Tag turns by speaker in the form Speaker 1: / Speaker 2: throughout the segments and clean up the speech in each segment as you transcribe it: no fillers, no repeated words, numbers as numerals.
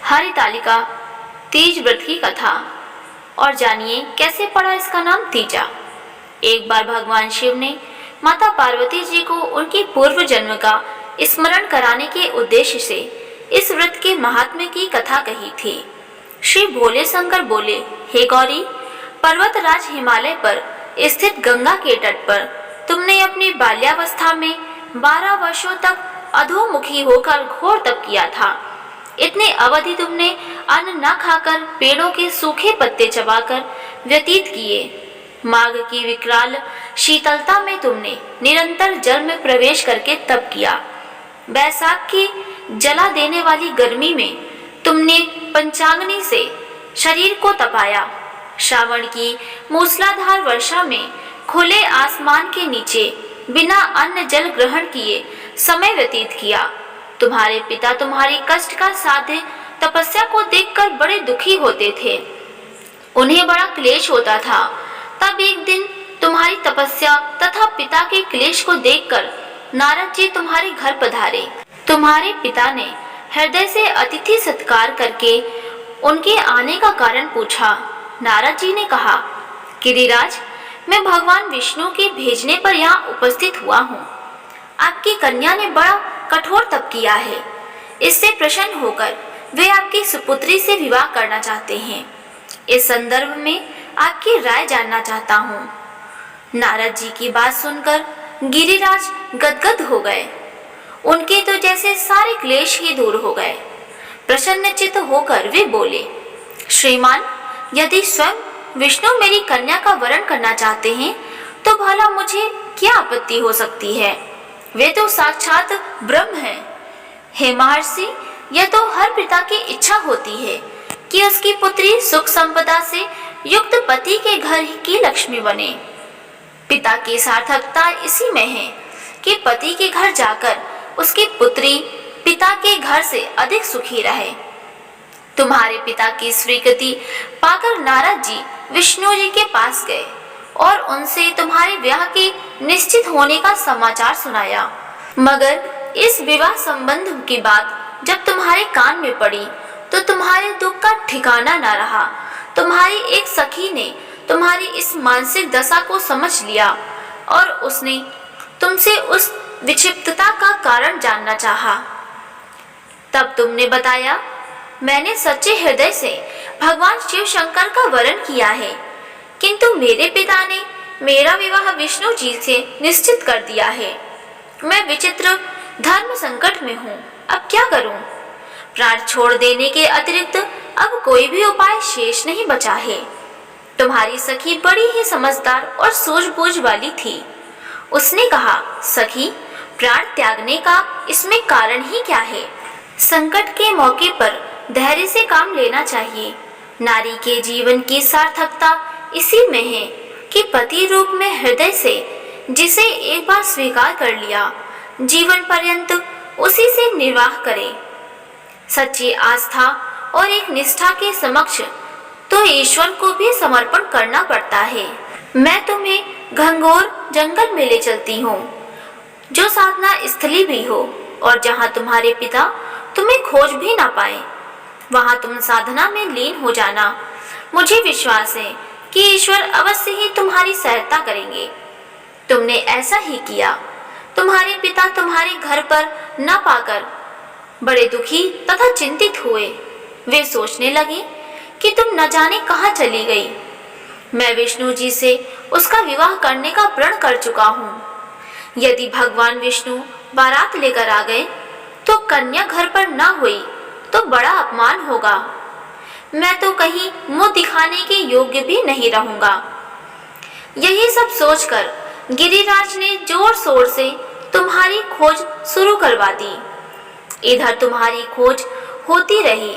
Speaker 1: हरितालिका तीज व्रत की कथा और जानिए कैसे पड़ा इसका नाम तीजा। एक बार भगवान शिव ने माता पार्वती जी को उनकी पूर्व जन्म का स्मरण कराने के उद्देश्य से इस व्रत के महात्म्य की कथा कही थी। श्री भोले शंकर बोले, हे गौरी, पर्वतराज हिमालय पर स्थित गंगा के तट पर तुमने अपनी बाल्यावस्था में 12 वर्षों तक अधोमुखी होकर घोर तप किया था। इतने अवधि तुमने अन्न न खाकर पेड़ों के सूखे पत्ते चबाकर व्यतीत किए। माघ की विकराल शीतलता में तुमने निरंतर जल में प्रवेश करके तप किया। बैसाख की जला देने वाली गर्मी में तुमने पंचाग्नि से शरीर को तपाया। श्रावण की मूसलाधार वर्षा में खुले आसमान के नीचे बिना अन्न जल ग्रहण किए समय व्यतीत किया। तुम्हारे पिता तुम्हारी कष्ट का साध्य तपस्या को देखकर बड़े दुखी होते थे, उन्हें बड़ा क्लेश होता था। तब एक दिन तुम्हारी तपस्या तथा पिता के क्लेश को देखकर नारद जी तुम्हारे घर पधारे। तुम्हारे पिता ने हृदय से अतिथि सत्कार करके उनके आने का कारण पूछा। नारद जी ने कहा, गिरिराज, मैं भगवान विष्णु के भेजने पर यहाँ उपस्थित हुआ हूँ। आपकी कन्या ने बड़ा कठोर तप किया है। इससे प्रसन्न होकर वे आपकी सुपुत्री से विवाह करना चाहते हैं। इस संदर्भ में आपकी राय जानना चाहता हूँ। नारद जी की बात सुनकर गिरिराज गदगद हो गए। उनके तो जैसे सारे क्लेश ही दूर हो गए। प्रसन्नचित्त होकर वे बोले, श्रीमान, यदि स्वयं विष्णु मेरी कन्या का वरण करना चाहते हैं तो भला मुझे क्या आपत्ति हो सकती है। वे तो साक्षात ब्रह्म हैं। हे महर्षि, यह तो हर पिता की इच्छा होती है कि उसकी पुत्री सुख संपदा से युक्त पति के घर की लक्ष्मी बने। पिता की सार्थकता इसी में है कि पति के घर जाकर उसकी पुत्री पिता के घर से अधिक सुखी रहे। तुम्हारे पिता की स्वीकृति पाकर नारद जी विष्णु जी के पास गए और उनसे तुम्हारे ब्याह के निश्चित होने का समाचार सुनाया। मगर इस विवाह संबंध की बात जब तुम्हारे कान में पड़ी तो तुम्हारे दुख का ठिकाना न रहा। तुम्हारी एक सखी ने तुम्हारी इस मानसिक दशा को समझ लिया और उसने तुमसे उस विक्षिप्तता का कारण जानना चाहा। तब तुमने बताया, मैंने सच्चे हृदय से भगवान शिव शंकर का वरण किया है, किंतु मेरे पिता ने मेरा विवाह विष्णु जी से निश्चित कर दिया है। मैं विचित्र धर्म संकट में हूँ, अब क्या करूँ। प्राण छोड़ देने के अतिरिक्त अब कोई भी उपाय शेष नहीं बचा है। तुम्हारी सखी बड़ी ही समझदार और सूझबूझ वाली थी। उसने कहा, सखी, प्राण त्यागने का इसमें कारण ही क्या है। संकट के मौके पर धैर्य से काम लेना चाहिए। नारी के जीवन की सार्थकता इसी में है कि पति रूप में हृदय से जिसे एक बार स्वीकार कर लिया, जीवन पर्यंत उसी से निर्वाह करे। सच्ची आस्था और एक निष्ठा के समक्ष तो ईश्वर को भी समर्पण करना पड़ता है। मैं तुम्हें घंघोर जंगल में ले चलती हूँ, जो साधना स्थली भी हो, और जहाँ तुम्हारे पिता तुम्हें खोज भी ना पाए, वहाँ तुम साधना में लीन हो जाना। मुझे विश्वास है कि ईश्वर अवश्य ही तुम्हारी सहायता करेंगे। तुमने ऐसा ही किया। तुम्हारे पिता तुम्हारे घर पर न पाकर बड़े दुखी तथा चिंतित हुए। वे सोचने लगे कि तुम न जाने कहाँ चली गई। मैं विष्णु जी से उसका विवाह करने का प्रण कर चुका हूँ। यदि भगवान विष्णु बारात लेकर आ गए तो कन्या घर पर न हुई तो बड़ा अपमान होगा। मैं तो कहीं मुंह दिखाने के योग्य भी नहीं रहूंगा। यही सब सोचकर गिरिराज ने जोर शोर से तुम्हारी खोज शुरू करवा दी। इधर तुम्हारी खोज होती रही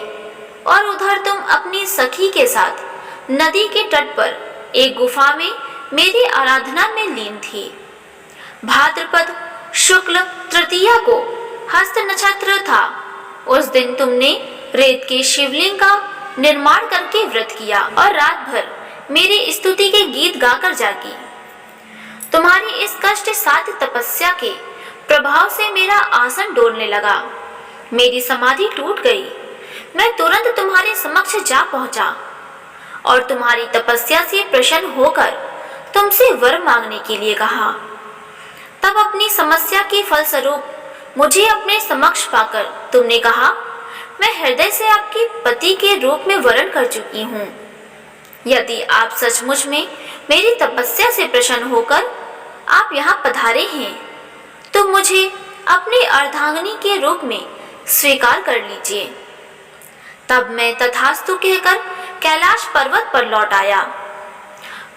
Speaker 1: और उधर तुम अपनी सखी के साथ नदी के तट पर एक गुफा में मेरी आराधना में लीन थी। भाद्रपद शुक्ल तृतीया को हस्त नक्षत्र था। उस दिन तुमने रेत के शिवलिंग का निर्माण करके व्रत किया और रात भर मेरी स्तुति के गीत गाकर जागी। तुम्हारी इस कष्ट साध्य तपस्या के प्रभाव से मेरा आसन डोलने लगा। मेरी समाधि टूट गई। मैं तुरंत तुम्हारे समक्ष जा पहुंचा और तुम्हारी तपस्या से प्रसन्न होकर तुमसे वर मांगने के लिए कहा। तब अपनी समस्या के फलस्वरूप मुझे अपने समक्ष पाकर तुमने कहा, मैं हृदय से आपके पति के रूप में वरण कर चुकी हूँ। यदि आप सचमुच में मेरी तपस्या से प्रसन्न होकर आप यहाँ पधारे हैं, तो मुझे अपनी अर्धांगिनी के रूप में स्वीकार कर लीजिए। तब मैं तथास्तु कहकर कैलाश पर्वत पर लौट आया।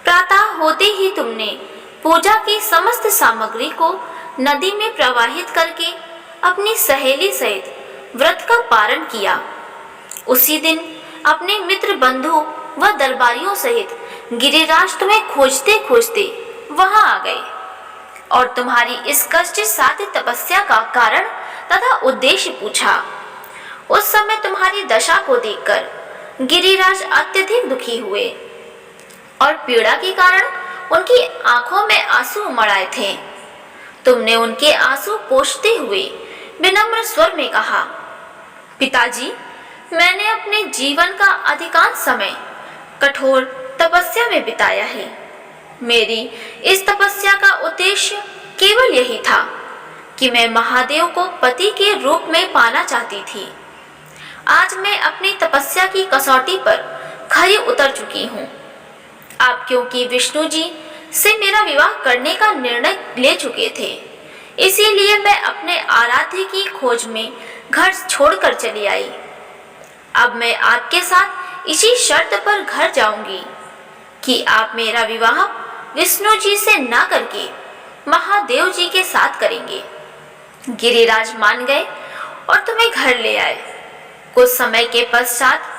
Speaker 1: प्रातः होते ही तुमने पूजा की समस्त सामग्री को नदी में प्रवाहित करके अपनी सहेली सहित व्रत का पारण किया। उसी दिन अपने मित्र बंधु व दरबारियों सहित गिरिराज तुम्हें खोजते खोजते वहां आ गए और तुम्हारी इस कष्ट साध्य तपस्या का कारण तथा उद्देश्य पूछा। उस समय तुम्हारी दशा को देखकर गिरिराज अत्यधिक दुखी हुए और पीड़ा के कारण उनकी आंखों में आंसू उमड़ आए थे। तुमने उनके आंसू पोंछते हुए विनम्र स्वर में कहा, पिताजी, मैंने अपने जीवन का अधिकांश समय कठोर तपस्या में बिताया है। मेरी इस तपस्या का उद्देश्य केवल यही था कि मैं महादेव को पति के रूप में पाना चाहती थी। आज मैं अपनी तपस्या की कसौटी पर खरी उतर चुकी हूँ। आप क्योंकि विष्णु जी से मेरा विवाह करने का निर्णय ले चुके थे, इसीलिए मैं अपने आराध्य की खोज में घर छोड़कर चली आई। अब मैं आपके साथ इसी शर्त पर घर जाऊंगी कि आप मेरा विवाह विष्णु जी से ना करके महादेव जी के साथ करेंगे। गिरिराज मान गए और तुम्हें घर ले आए। कुछ समय के पश्चात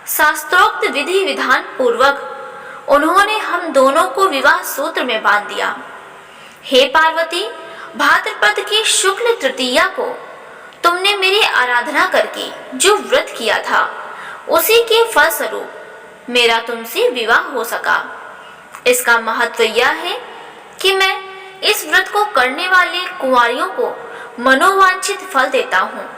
Speaker 1: शास्त्रोक्त विधि विधान पूर्वक उन्होंने हम दोनों को विवाह सूत्र में बांध दिया। हे पार्वती, भाद्रपद की शुक्ल तृतीया को तुमने मेरी आराधना करके जो व्रत किया था, उसी के फलस्वरूप मेरा तुमसे विवाह हो सका। इसका महत्व यह है कि मैं इस व्रत को करने वाली कुंवारियों को मनोवांछित फल देता हूँ।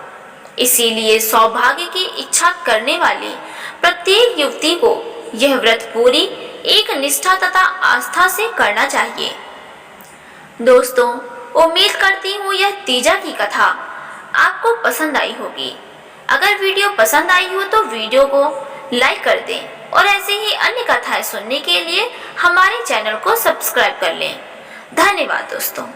Speaker 1: इसीलिए सौभाग्य की इच्छा करने वाली प्रत्येक युवती को यह व्रत पूरी एक निष्ठा तथा आस्था से करना चाहिए। दोस्तों, उम्मीद करती हूँ यह तीजा की कथा आपको पसंद आई होगी। अगर वीडियो पसंद आई हो तो वीडियो को लाइक कर दें और ऐसे ही अन्य कथाएं सुनने के लिए हमारे चैनल को सब्सक्राइब कर लें। धन्यवाद दोस्तों।